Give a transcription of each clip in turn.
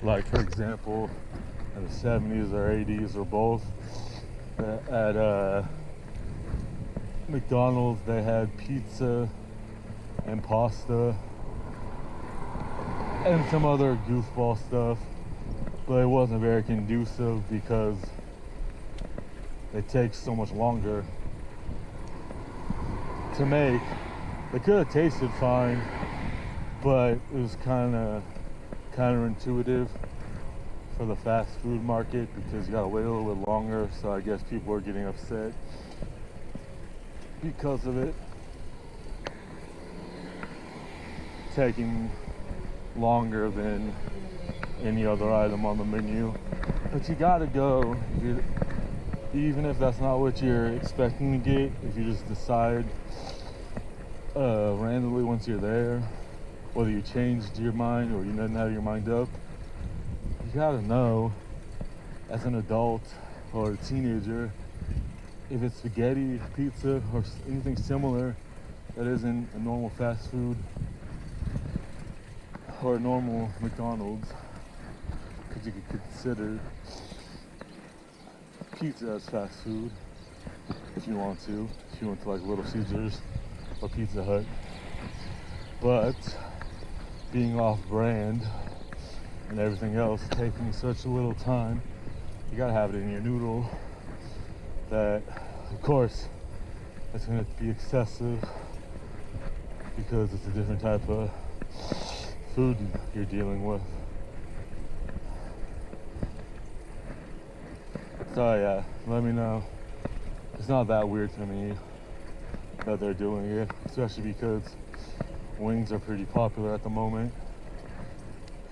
Like, for example, in the 70s or 80s or both, at McDonald's they had pizza and pasta and some other goofball stuff, but it wasn't very conducive because it takes so much longer to make. They could have tasted fine, but it was kind of counterintuitive for the fast food market because you gotta wait a little bit longer. So I guess people are getting upset because of it taking longer than any other item on the menu. But you gotta go, even if that's not what you're expecting to get. If you just decide randomly once you're there, whether you changed your mind or you didn't have your mind up, you gotta know as an adult or a teenager if it's spaghetti, pizza, or anything similar that isn't a normal fast food or a normal McDonald's, because you could consider pizza as fast food if you want to like Little Caesars or Pizza Hut. But being off-brand and everything else taking such a little time, you gotta have it in your noodle. That, of course, it's gonna be excessive because it's a different type of food you're dealing with. So yeah, let me know. It's not that weird to me that they're doing it, especially because wings are pretty popular at the moment,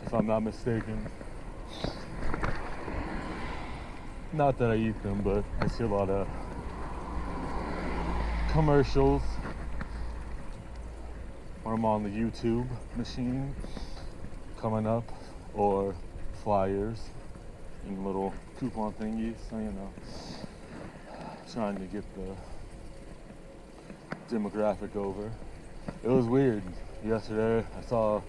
if I'm not mistaken. Not that I eat them, but I see a lot of commercials when I'm on the YouTube machine coming up, or flyers and little coupon thingies, so you know, trying to get the demographic over. It was weird. Yesterday I saw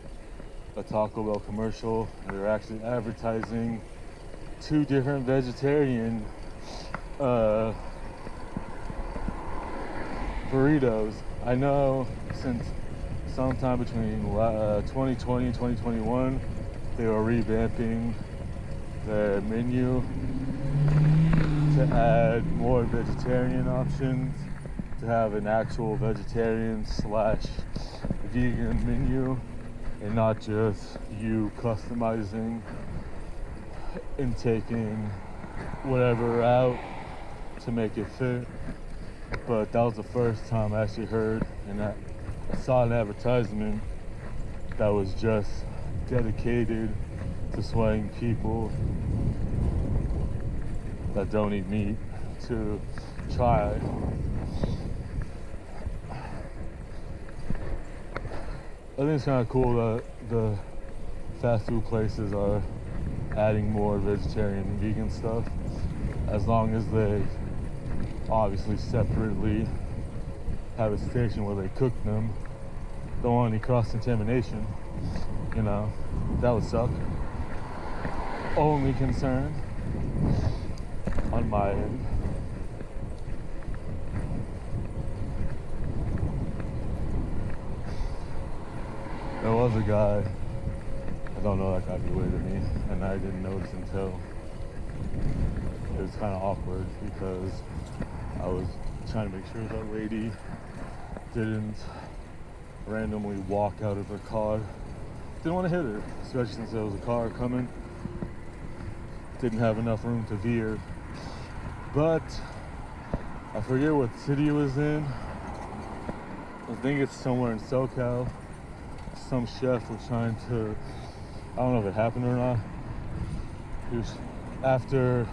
a Taco Bell commercial. They were actually advertising 2 different vegetarian burritos. I know since sometime between 2020 and 2021 they were revamping their menu to add more vegetarian options, to have an actual vegetarian / vegan menu, and not just you customizing and taking whatever out to make it fit. But that was the first time I actually heard, and I saw an advertisement that was just dedicated to swaying people that don't eat meat to try. I think it's kind of cool that the fast food places are adding more vegetarian and vegan stuff, as long as they obviously separately have a station where they cook them. Don't want any cross-contamination, you know, that would suck. Only concern on my end. There was a guy, I don't know, that guy be waving at me, and I didn't notice until it was kind of awkward because I was trying to make sure that lady didn't randomly walk out of her car. Didn't want to hit her, especially since there was a car coming. Didn't have enough room to veer. But I forget what city it was in. I think it's somewhere in SoCal. Some chef was trying to, I don't know if it happened or not. He was after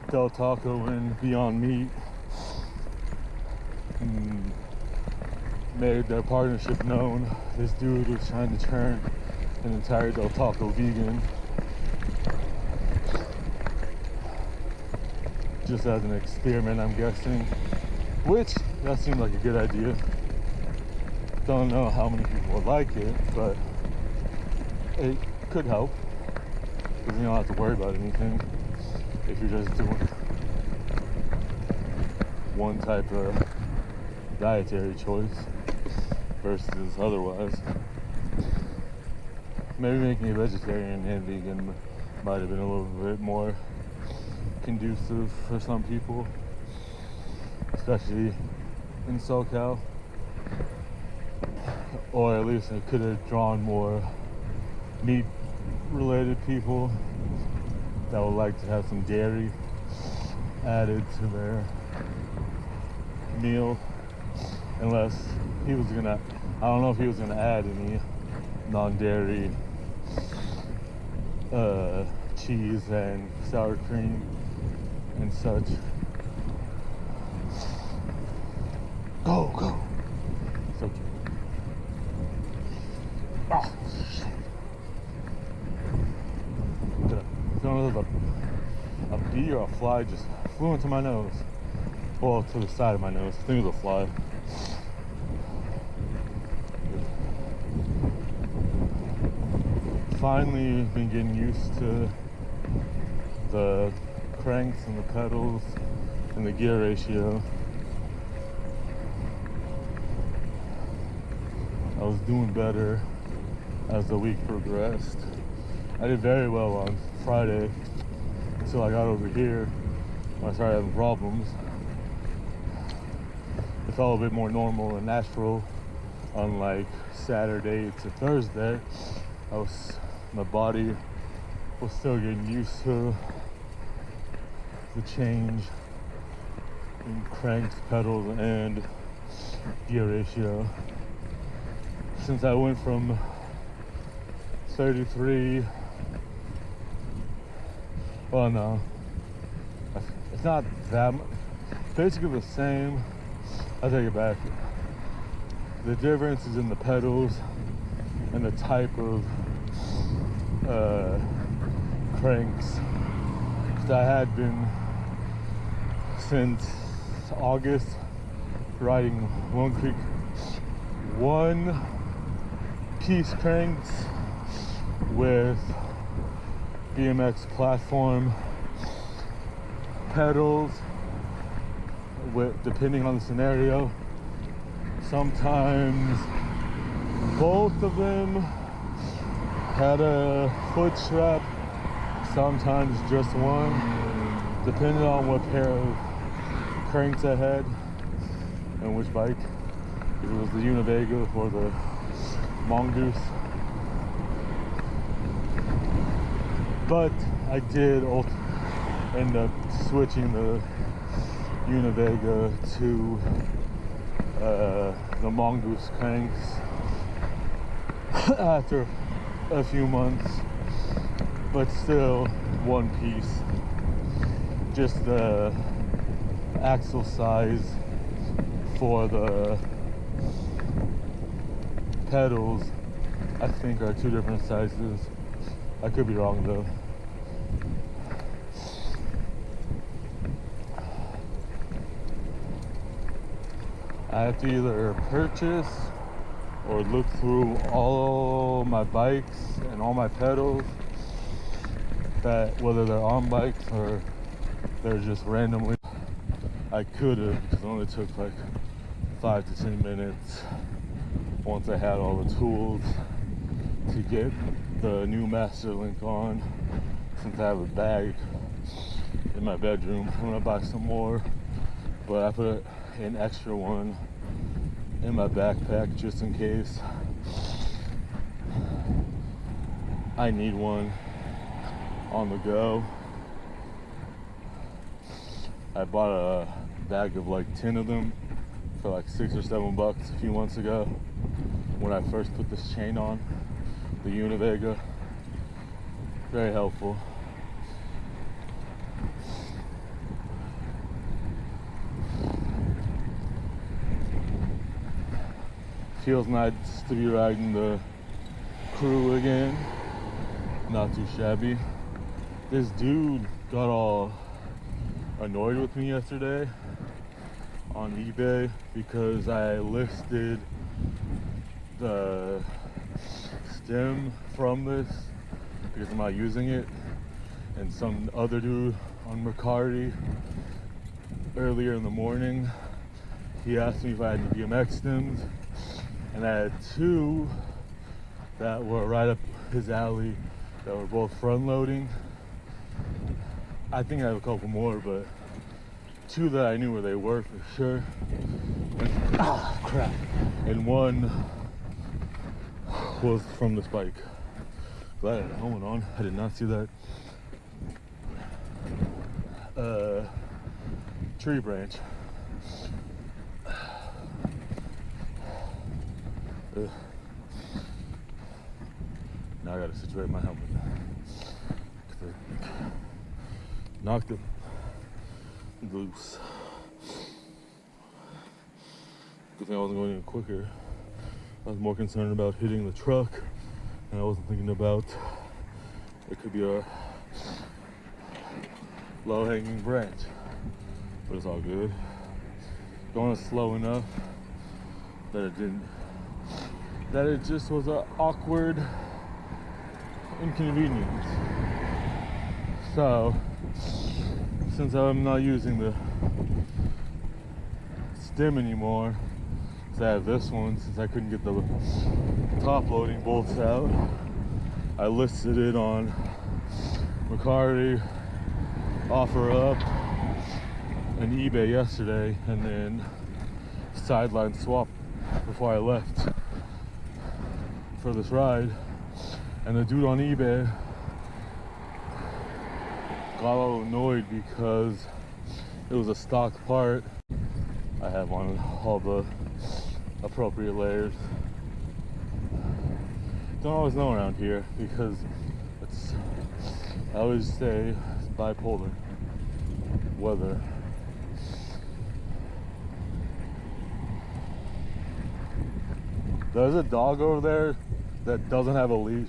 Del Taco and Beyond Meat made their partnership known. This dude was trying to turn an entire Del Taco vegan, just as an experiment, I'm guessing, which that seemed like a good idea. Don't know how many people would like it, but it could help because you don't have to worry about anything if you're just doing one type of dietary choice versus otherwise. Maybe making a vegetarian and vegan might have been a little bit more conducive for some people, especially in SoCal, or at least it could have drawn more meat related people that would like to have some dairy added to their meal, unless he was gonna, I don't know if he was gonna add any non-dairy cheese and sour cream and such. Go. So cute. Oh, shit. I don't know if a bee or a fly just flew into my nose. Well, to the side of my nose. I think it was a fly. Finally been getting used to the cranks and the pedals and the gear ratio. I was doing better as the week progressed. I did very well on Friday until I got over here when I started having problems. It felt a bit more normal and natural on like Saturday to Thursday. My body was still getting used to the change in cranks, pedals, and gear ratio. Since I went from 33, well no, it's not that much, basically the same. I take it back. The difference is in the pedals and the type of cranks. I had been since August riding Lone Creek one piece cranks with BMX platform pedals, with depending on the scenario, sometimes both of them had a foot strap, sometimes just one, depending on what pair of cranks I had and which bike. If it was the Univega or the Mongoose. But I did end up switching the Univega to the Mongoose cranks after a few months, but still one piece. Just the axle size for the pedals I think are two different sizes. I could be wrong though. I have to either purchase or look through all my bikes and all my pedals, that whether they're on bikes or they're just randomly. I could have, because it only took like 5 to 10 minutes once I had all the tools to get the new Master Link on, since I have a bag in my bedroom. I'm gonna buy some more, but I put an extra one in my backpack just in case I need one on the go. I bought a bag of like 10 of them for like $6 or $7 a few months ago when I first put this chain on, the Univega. Very helpful. Feels nice to be riding the crew again. Not too shabby. This dude got all annoyed with me yesterday on eBay because I listed the stem from this because I'm not using it. And some other dude on Mercari earlier in the morning, he asked me if I had any BMX stems, and I had two that were right up his alley that were both front loading. I think I have a couple more, but two that I knew where they were for sure. And, crap. And one was from this bike. Glad I had a helmet on. I did not see that. Tree branch. Now I gotta situate my helmet. Knocked it loose. Good thing I wasn't going any quicker. I was more concerned about hitting the truck, and I wasn't thinking about it could be a low-hanging branch. But it's all good. Going slow enough that it just was an awkward inconvenience. So, since I'm not using the stem anymore, because I have this one, since I couldn't get the top loading bolts out, I listed it on Mercari, OfferUp, and eBay yesterday, and then sideline swap before I left for this ride. And the dude on eBay got a little annoyed because it was a stock part. I have on all the appropriate layers. Don't always know around here because I always say it's bipolar weather. There's a dog over there that doesn't have a leash.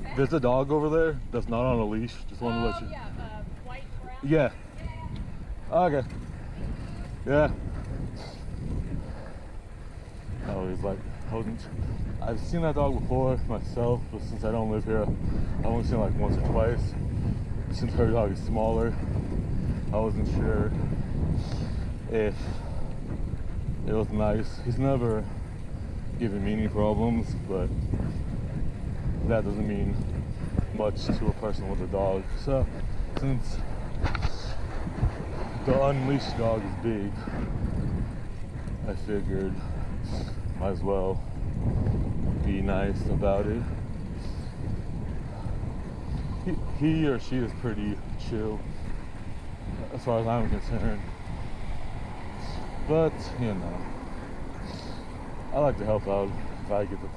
Okay. There's a dog over there that's not on a leash. Just wanted to let you. Yeah, white, brown. Yeah. Okay. Yeah. I've seen that dog before myself, but since I don't live here, I've only seen it like once or twice. Since her dog is smaller, I wasn't sure if it was nice. He's never given me any problems, but that doesn't mean much to a person with a dog. So since the unleashed dog is big, I figured might as well be nice about it. He or she is pretty chill as far as I'm concerned, but you know, I like to help out if I get the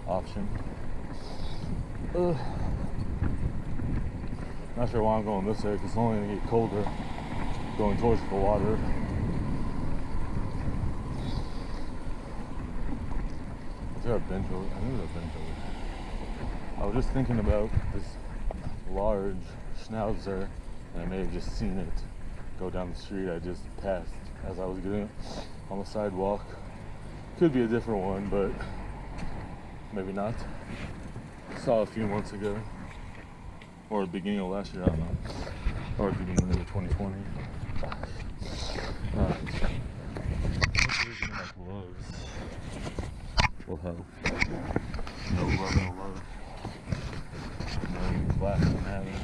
option. Not sure why I'm going this way, because it's only going to get colder going towards the water. Is there a bench over? I think there's a bench over there. I was just thinking about this large schnauzer, and I may have just seen it go down the street I just passed as I was getting on the sidewalk. Could be a different one, but maybe not. Saw a few months ago, or the beginning of last year, I don't know, or the beginning of 2020. Hopefully getting my gloves will help. No glove, no love. No glass and having.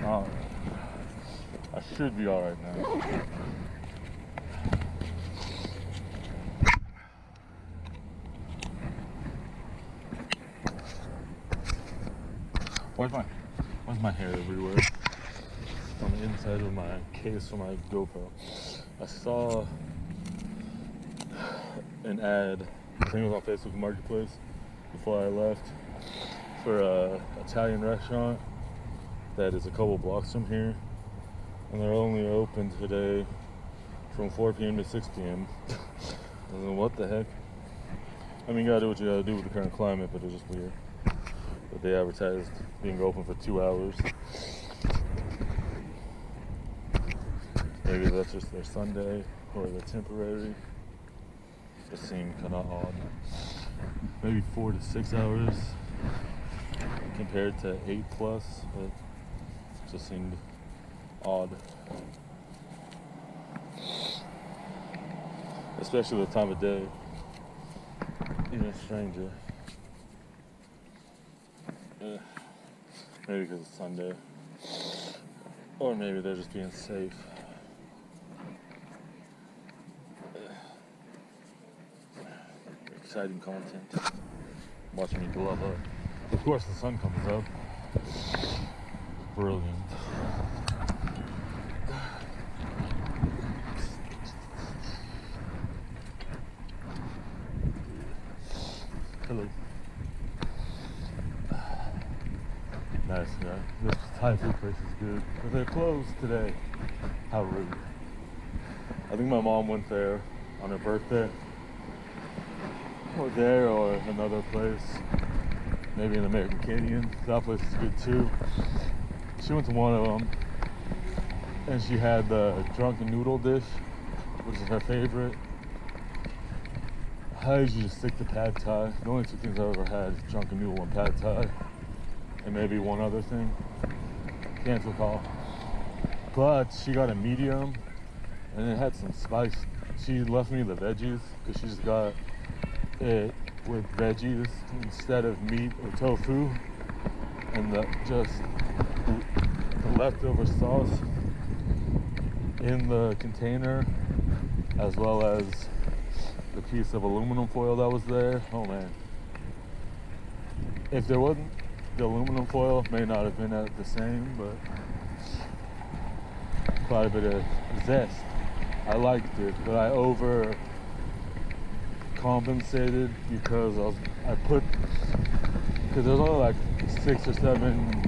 Oh, I should be all right now. Why's my hair everywhere? On the inside of my case for my GoPro. I saw an ad, I think it was on Facebook Marketplace before I left, for a Italian restaurant that is a couple blocks from here, and they're only open today from 4 p.m. to 6 p.m. What the heck? I mean, you gotta do what you gotta do with the current climate, but it's just weird that they advertised being open for 2 hours. Maybe that's just their Sunday or they're temporary. It seemed kind of odd. Maybe 4 to 6 hours compared to 8 plus. It just seemed odd. Especially the time of day. Even stranger. Maybe because it's Sunday. Or maybe they're just being safe. Exciting content. Watching me blow up. Of course the sun comes up. Brilliant. Hello. Nice, yeah. This Thai food place is good. But they're closed today. How rude. I think my mom went there on her birthday. Or there or another place. Maybe an American Canyon. That place is good too. She went to one of them. And she had the drunken noodle dish, which is her favorite. I usually just stick to pad thai. The only two things I've ever had is drunken noodle and pad thai. And maybe one other thing. Can't recall. But she got a medium and it had some spice. She left me the veggies because she just got it with veggies instead of meat or tofu. And the leftover sauce in the container, as well as the piece of aluminum foil that was there. Oh man. If there wasn't the aluminum foil, may not have been the same, but quite a bit of zest. I liked it, but I overcompensated because because there's only like 6 or 7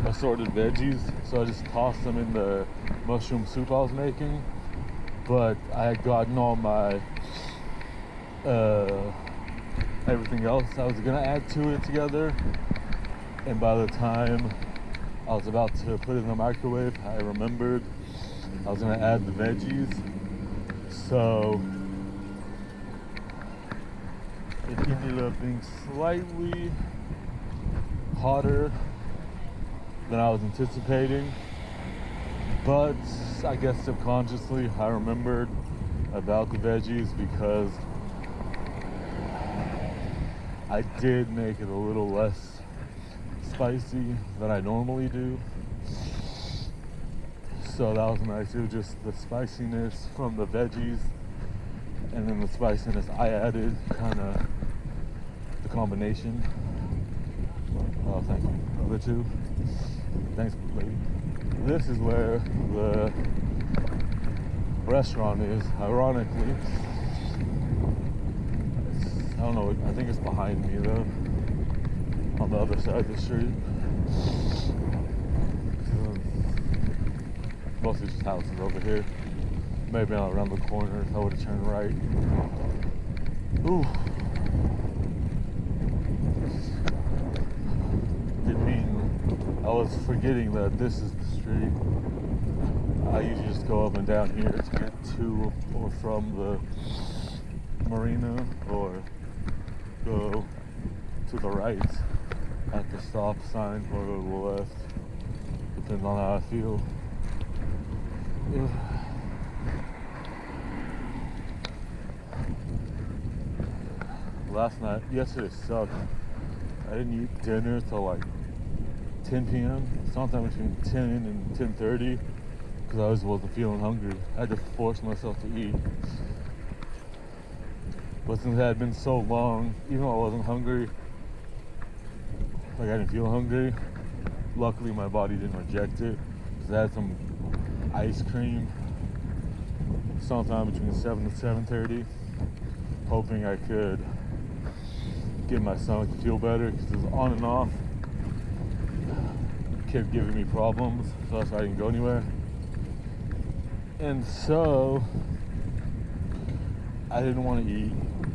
assorted veggies, so I just tossed them in the mushroom soup I was making. But I had gotten all my everything else I was gonna add to it together, and by the time I was about to put it in the microwave, I remembered I was gonna add the veggies, so it ended up being slightly hotter than I was anticipating. But I guess subconsciously I remembered about the veggies because I did make it a little less spicy than I normally do. So that was nice. It was just the spiciness from the veggies and then the spiciness I added, kind of the combination. Oh, thank you. Other two. Thanks, lady. This is where the restaurant is, ironically. I don't know, I think it's behind me though, on the other side of the street. Mostly just houses over here. Maybe around the corner if I would have turned right. Ooh. Didn't mean, I was forgetting that this is the street. I usually just go up and down here to get to or from the marina, or go to the right at the stop sign, or go to the left. Depends on how I feel. Yesterday sucked. I didn't eat dinner till like 10 p.m. Sometime between 10 and 10:30 because I just wasn't feeling hungry. I had to force myself to eat. But since it had been so long, even though I wasn't hungry, like I didn't feel hungry, luckily my body didn't reject it because I had some ice cream sometime between 7 to 7:30, hoping I could get my stomach to feel better because it was on and off. It kept giving me problems, so that's why I didn't go anywhere. And so I didn't want to eat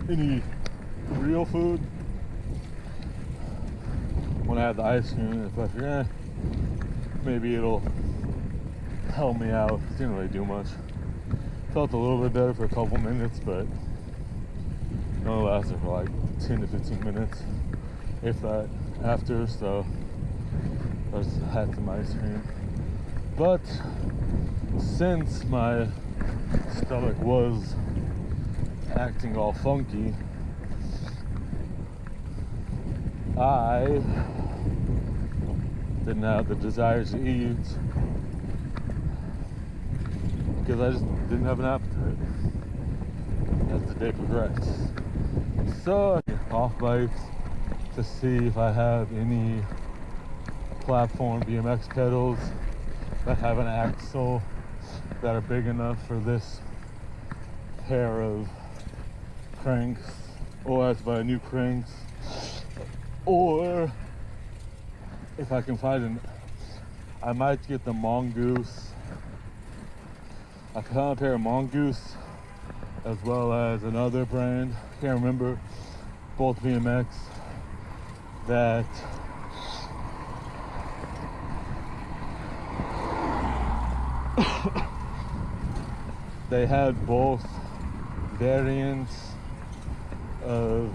any real food. When I had the ice cream, it's like, maybe it'll help me out. It didn't really do much. Felt a little bit better for a couple minutes, but it only lasted for like 10 to 15 minutes, if that, after. So I just had some ice cream. But since my stomach was acting all funky, I didn't have the desire to eat because I just didn't have an appetite as the day progressed. So I get off bikes to see if I have any platform BMX pedals that have an axle that are big enough for this pair of cranks, or I have to buy new cranks, or if I can find I might get the Mongoose. I found a pair of Mongoose as well as another brand, can't remember, both BMX, that they had both variants of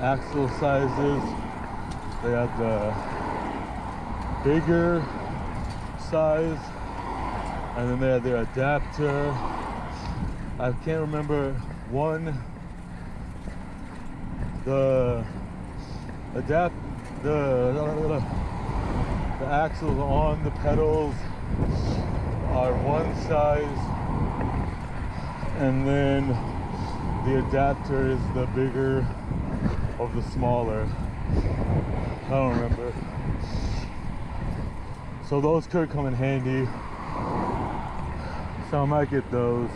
axle sizes. They had the bigger size, and then they had their adapter. I can't remember one. The axles on the pedals are one size, and then the adapter is the bigger of the smaller. I don't remember. So those could come in handy. So I might get those.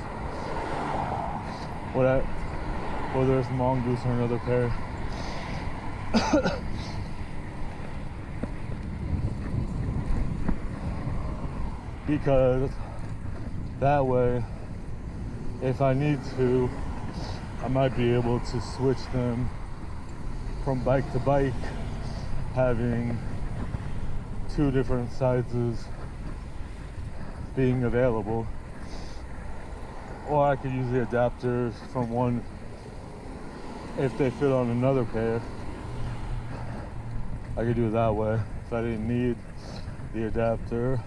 Whether it's Mongoose or another pair. Because that way, if I need to, I might be able to switch them from bike to bike, having two different sizes being available. Or I could use the adapters from one if they fit on another pair. I could do it that way. If I didn't need the adapter,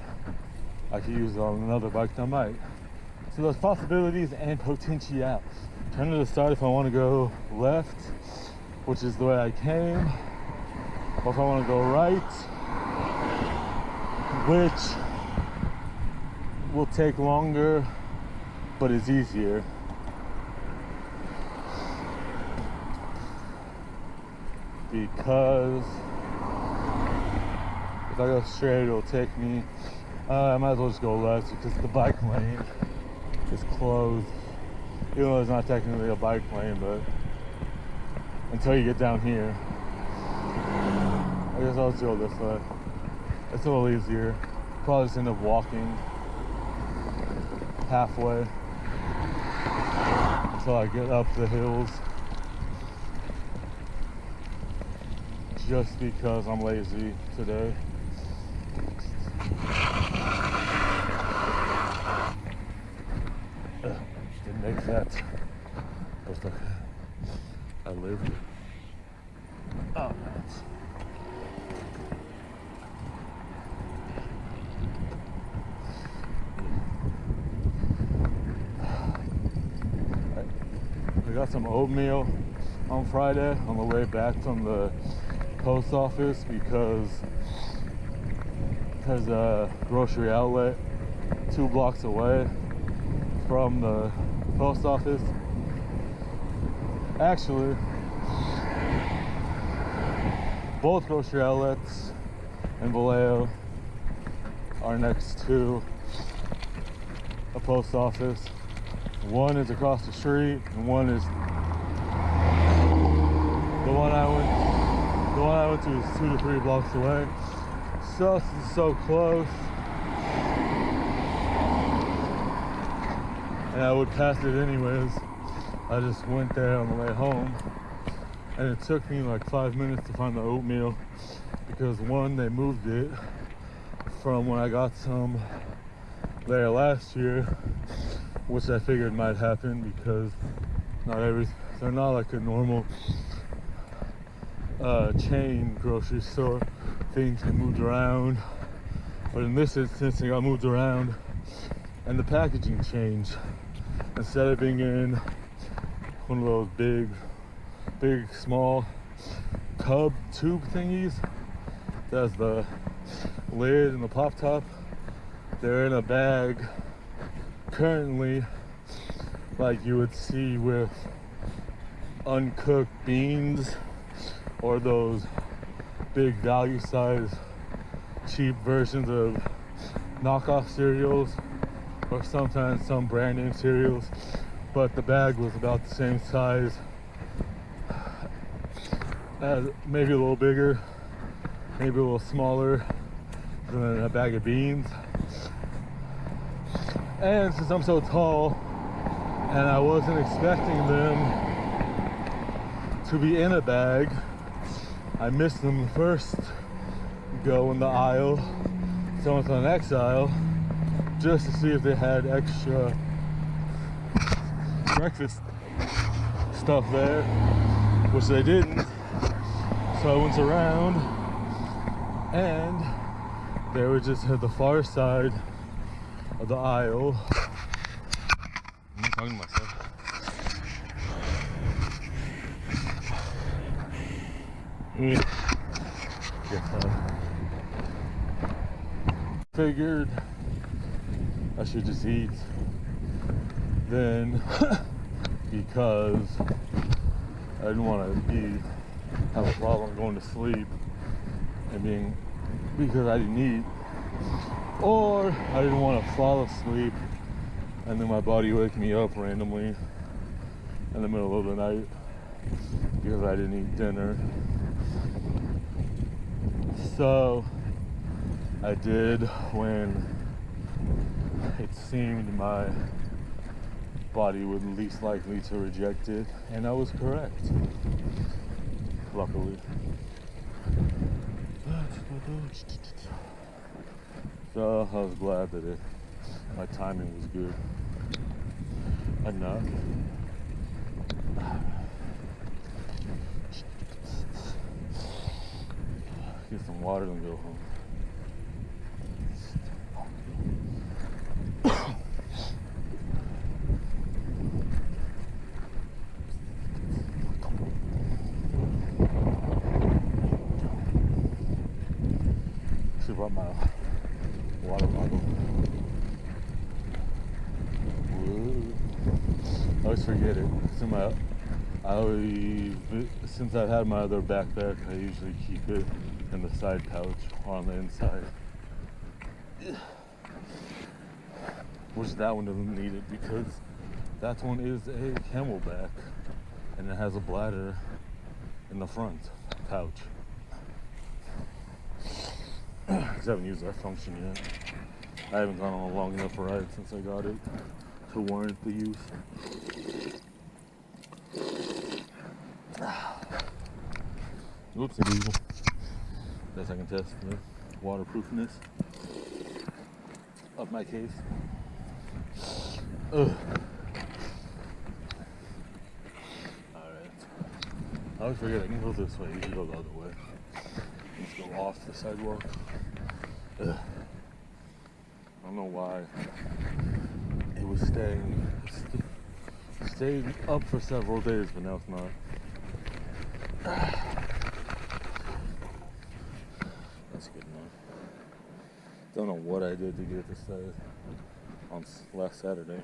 I could use it on another bike. I might. So there's possibilities and potential. Turn to the start if I want to go left, which is the way I came, or if I want to go right, which will take longer but is easier. Because if I go straight, it'll take me, I might as well just go left because the bike lane is closed. Even though it's not technically a bike lane, but until you get down here, I guess I'll just go this way. It's a little easier. Probably just end up walking halfway until I get up the hills. Just because I'm lazy today. Didn't make that. Looks like I lived. Oh, nice. I got some oatmeal on Friday on the way back from the post office because there's a grocery outlet 2 blocks away from the post office. Actually, both grocery outlets in Vallejo are next to a post office. One is across the street, and one is the one I went to is 2 to 3 blocks away. So this is so close. and I would pass it anyways. I just went there on the way home, and it took me like 5 minutes to find the oatmeal because one, they moved it from when I got some there last year, which I figured might happen because they're not like a normal chain grocery store. Things get moved around, but in this instance they got moved around and the packaging changed. Instead of being in one of those big small tub tube thingies that has the lid and the pop top, they're in a bag currently like you would see with uncooked beans or those big value size cheap versions of knockoff cereals, or sometimes some brand name cereals, but the bag was about the same size, as maybe a little bigger, maybe a little smaller than a bag of beans. And since I'm so tall and I wasn't expecting them to be in a bag, I missed them the first go in the aisle, so I went to the next aisle just to see if they had extra breakfast stuff there, which they didn't. So I went around and they were just at the far side of the aisle. I'm talking to myself. Figured I should just eat then because I didn't want to have a problem going to sleep and because I didn't eat, or I didn't want to fall asleep and then my body wake me up randomly in the middle of the night because I didn't eat dinner. So I did when it seemed my body would least likely to reject it, and I was correct, luckily. So I was glad that my timing was good enough. Get some water and go home. Should brought my water bottle. I always forget it. Since I've had my other backpack, I usually keep it in the side pouch or on the inside. Which that one doesn't need it because that one is a camelback and it has a bladder in the front pouch. I haven't used that function yet. I haven't gone on a long enough ride since I got it to warrant the use. Oopsie doodle. Guess I can test the waterproofness of my case. Ugh. Alright. I always forget I can go this way. You can go the other way. Let's go off the sidewalk. Ugh. I don't know why it was stayed up for several days, but now it's not. That's good enough. Don't know what I did to get it to stay on last Saturday.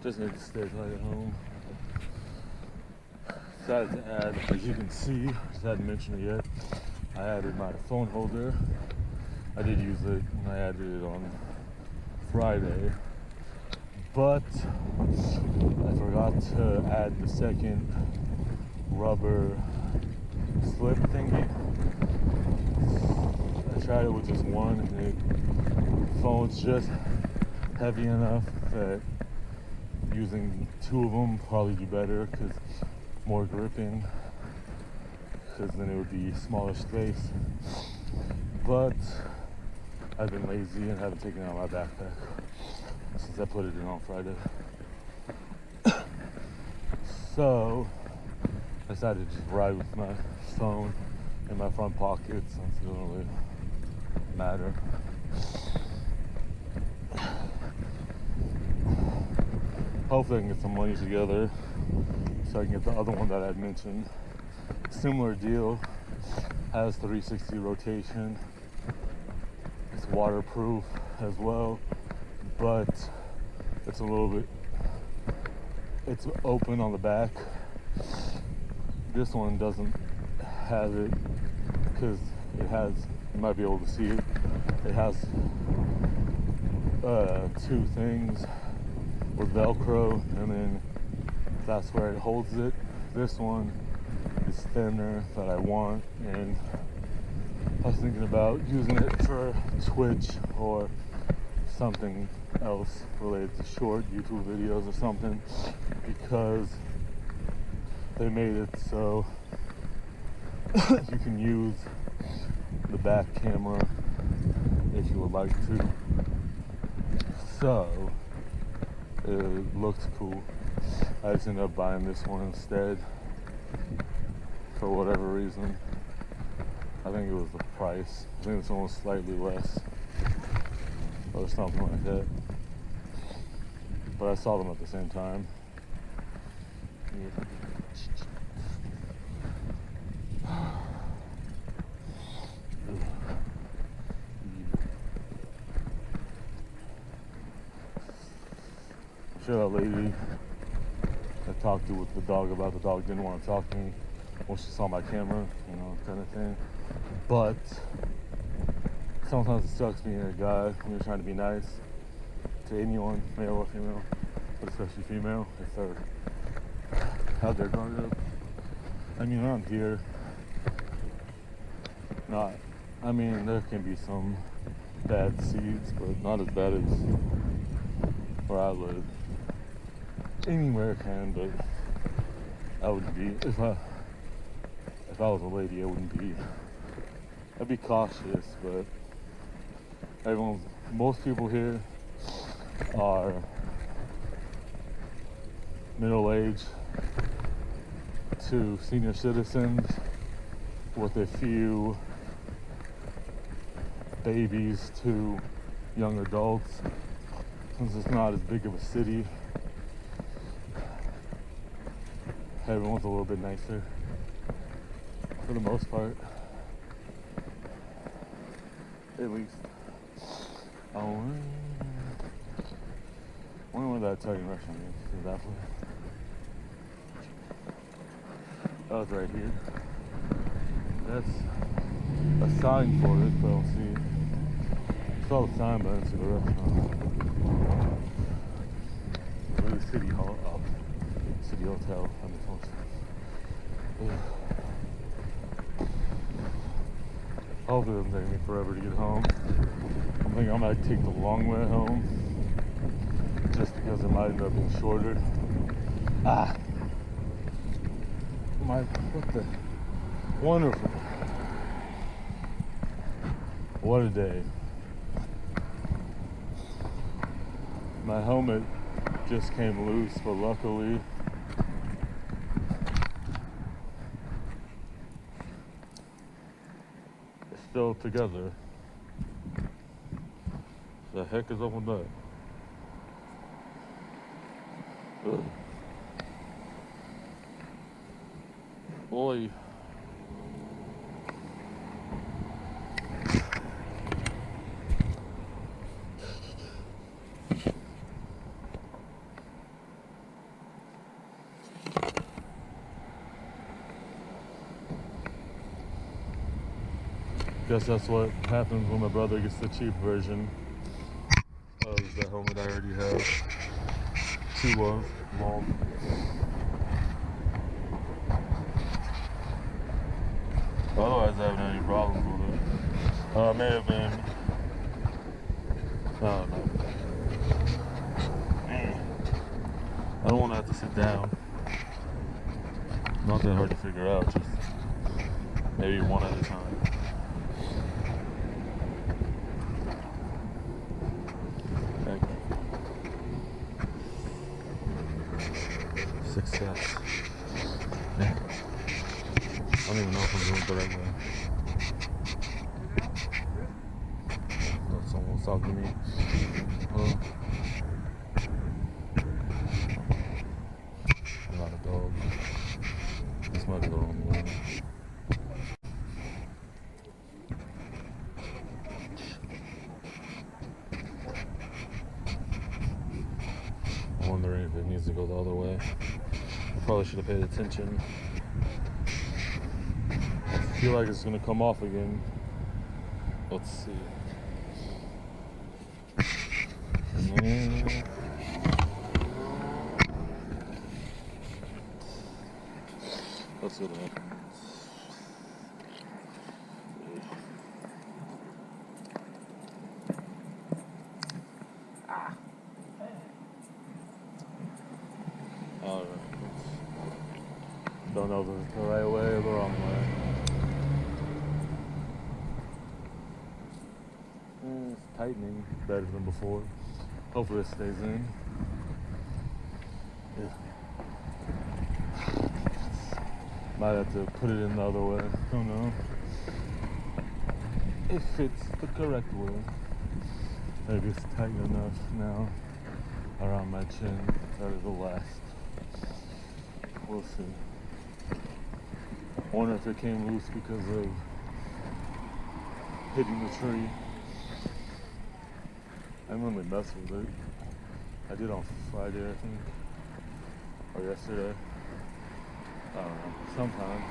Just need to stay till I get home. Decided to add, as you can see, just hadn't mentioned it yet, I added my phone holder. I did use it when I added it on Friday, but I forgot to add the second rubber slip thingy. I tried it with just one, and the phone's just heavy enough that using two of them probably be better, because more gripping, because then it would be smaller space. But I've been lazy and haven't taken it out of my backpack since I put it in on Friday. So I decided to just ride with my phone in my front pocket since it doesn't really matter. Hopefully I can get some money together so I can get the other one that I mentioned. Similar deal, has 360 rotation. It's waterproof as well, but it's a little bit, it's open on the back. This one doesn't have it because it has, you might be able to see it, it has two things with Velcro, and then that's where it holds it. This one is thinner that I want, and I was thinking about using it for Twitch or something else related to short YouTube videos or something, because they made it so you can use the back camera if you would like to. So it looks cool. I just ended up buying this one instead for whatever reason. I think it was the price. I think this one was slightly less or something like that. But I saw them at the same time. Yeah. Shout out lady I talked to with the dog about the dog didn't want to talk to me when she saw my camera, you know, kind of thing. But sometimes it sucks being a guy when you're trying to be nice to anyone, male or female, but especially female, if they're out there growing up. I mean, around here, I mean, there can be some bad seeds, but not as bad as where I live. Anywhere can, but I wouldn't be, if I was a lady, I wouldn't be, I'd be cautious, but most people here are middle-aged to senior citizens with a few babies to young adults, since it's not as big of a city. Everyone's a little bit nicer for the most part, at least. I wonder where that Italian restaurant is. Is that one? Oh, it's right here. That's a sign for it, but I don't see it. I saw the sign, but I didn't see the restaurant. Really City Hall. Oh, City Hotel. That makes more sense. Hopefully it doesn't take me forever to get home. I'm thinking I might take the long way home, just because it might end up being shorter. What the? Wonderful. What a day. My helmet just came loose, but luckily it's still together. The heck is up with that? Ugh. Boy. Guess that's what happens when my brother gets the cheap version of the helmet I already have two of. long. Otherwise, I haven't had any problems with it. May have been. I don't know. I don't want to have to sit down. Not that hard to figure out, just maybe one at a time. Thank you. Success. Yeah. I don't even know if I'm doing it the right way. Oh, someone's talking to me. Not a dog. This might be the wrong one. I'm wondering if it needs to go the other way. I probably should have paid attention. I feel like it's gonna come off again. Let's see. Let's see what happens. Alright. Don't know if it's the right way or the wrong way. It's tightening better than before. Hopefully it stays in. Yeah. Might have to put it in the other way. Don't know. It fits the correct way. Maybe it's tight enough now around my chin that it'll last. We'll see. I wonder if it came loose because of hitting the tree. I didn't really mess with it. I did on Friday, I think, or yesterday. I don't know, sometime.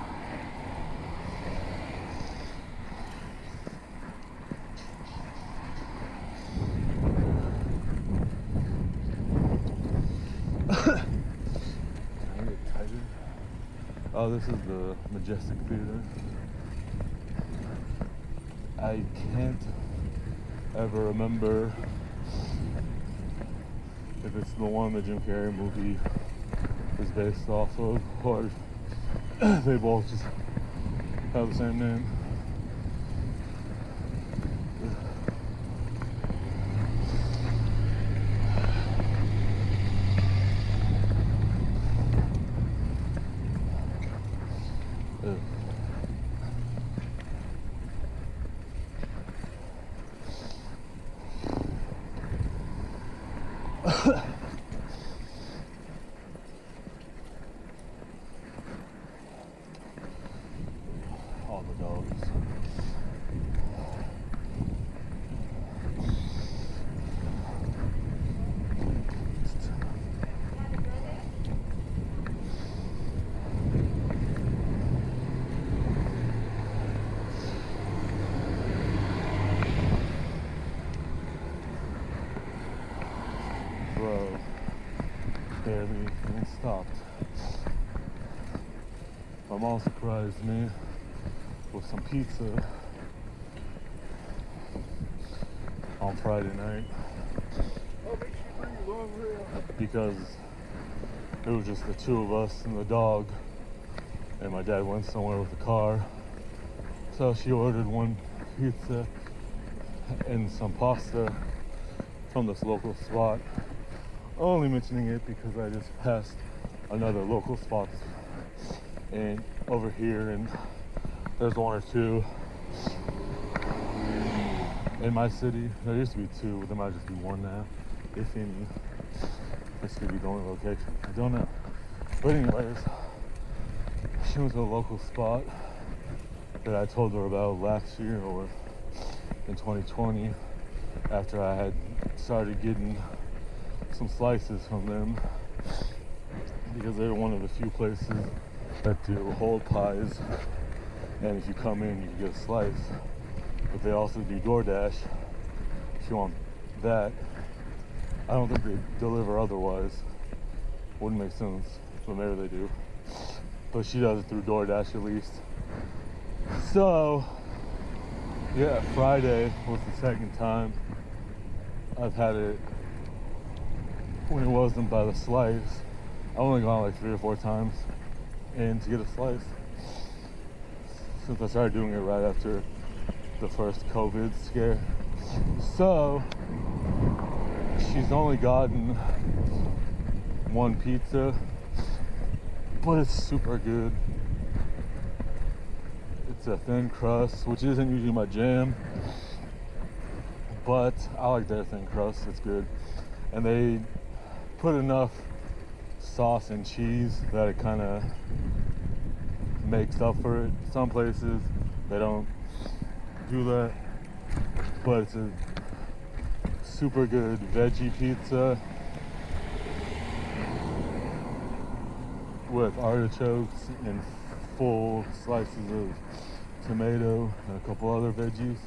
Can I get tighter? Oh, this is the Majestic Theater. I can't ever remember if it's the one the Jim Carrey movie is based off of, or they both just have the same name. All the dogs. Bro, barely even stopped. My mom surprised me with some pizza on Friday night because it was just the two of us and the dog, and my dad went somewhere with the car, so she ordered one pizza and some pasta from this local spot. Only mentioning it because I just passed another local spot and over here, and there's one or two in my city. There used to be two, but there might just be one now, if any. This could be the only location, I don't know. But anyways, she went to a local spot that I told her about last year or in 2020 after I had started getting some slices from them, because they're one of the few places that do whole pies, and if you come in you can get a slice, but they also do DoorDash if you want that. I don't think they deliver otherwise, Wouldn't make sense, but maybe they do. But she does it through DoorDash at least. So, yeah, Friday was the second time I've had it when it wasn't by the slice. I've only gone like 3 or 4 times in to get a slice since I started doing it right after the first COVID scare. So, she's only gotten 1 pizza, but it's super good. It's a thin crust, which isn't usually my jam, but I like their thin crust. It's good. And they put enough sauce and cheese that it kind of makes up for it. Some places they don't do that, but it's a super good veggie pizza with artichokes and full slices of tomato and a couple other veggies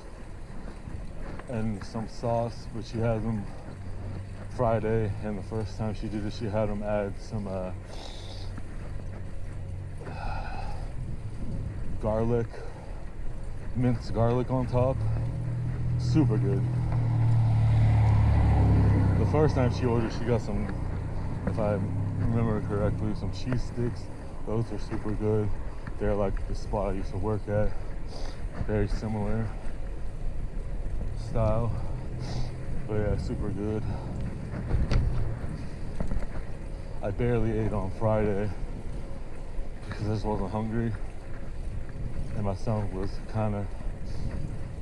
and some sauce. But she has them Friday, and the first time she did it, she had them add some garlic, minced garlic on top. Super good. The first time she ordered, she got some, if I remember correctly, some cheese sticks. Those are super good. They're like the spot I used to work at. Very similar style, but yeah, super good. I barely ate on Friday because I just wasn't hungry, and my stomach was kind of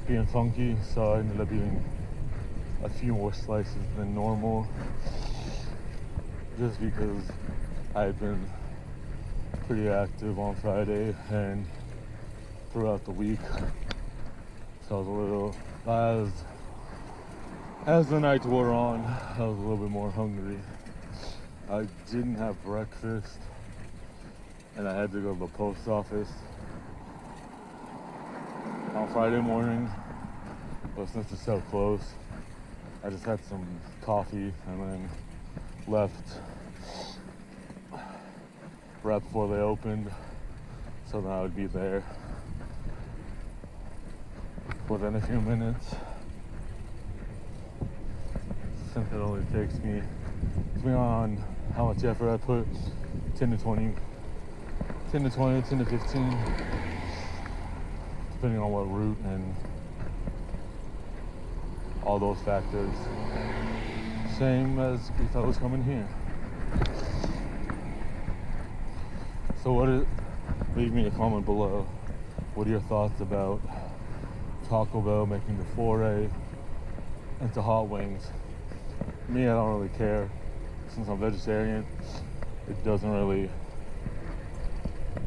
being funky, so I ended up eating a few more slices than normal just because I had been pretty active on Friday and throughout the week. So I was a little, as the night wore on, I was a little bit more hungry. I didn't have breakfast, and I had to go to the post office on Friday morning, but since it's so close, I just had some coffee and then left right before they opened, so then I would be there within a few minutes, since it only takes me, depending on how much effort I put, 10 to 15, depending on what route and all those factors. Same as if I was coming here. So leave me a comment below. What are your thoughts about Taco Bell making the foray into hot wings? Me, I don't really care. Since I'm vegetarian, it doesn't really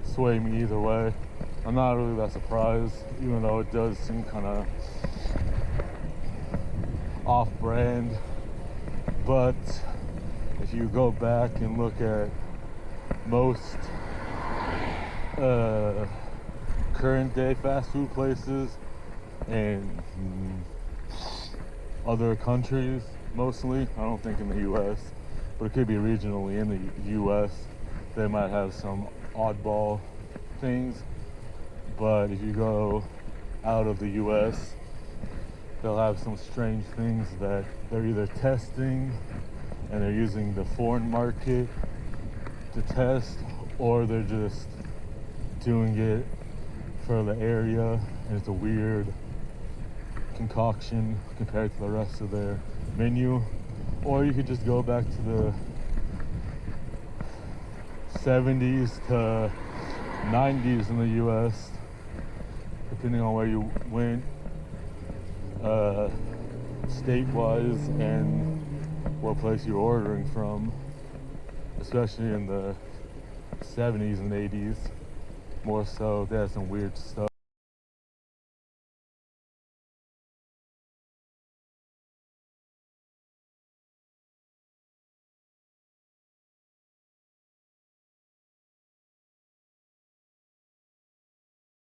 sway me either way. I'm not really that surprised, even though it does seem kind of off-brand. But if you go back and look at most current day fast food places in other countries, mostly, I don't think in the US, but it could be regionally in the US, they might have some oddball things. But if you go out of the US, they'll have some strange things that they're either testing and they're using the foreign market to test, or they're just doing it for the area, and it's a weird concoction compared to the rest of their menu. Or you could just go back to the 70s to 90s in the US, depending on where you went, state-wise, and what place you're ordering from, especially in the 70s and 80s. More so, they had some weird stuff.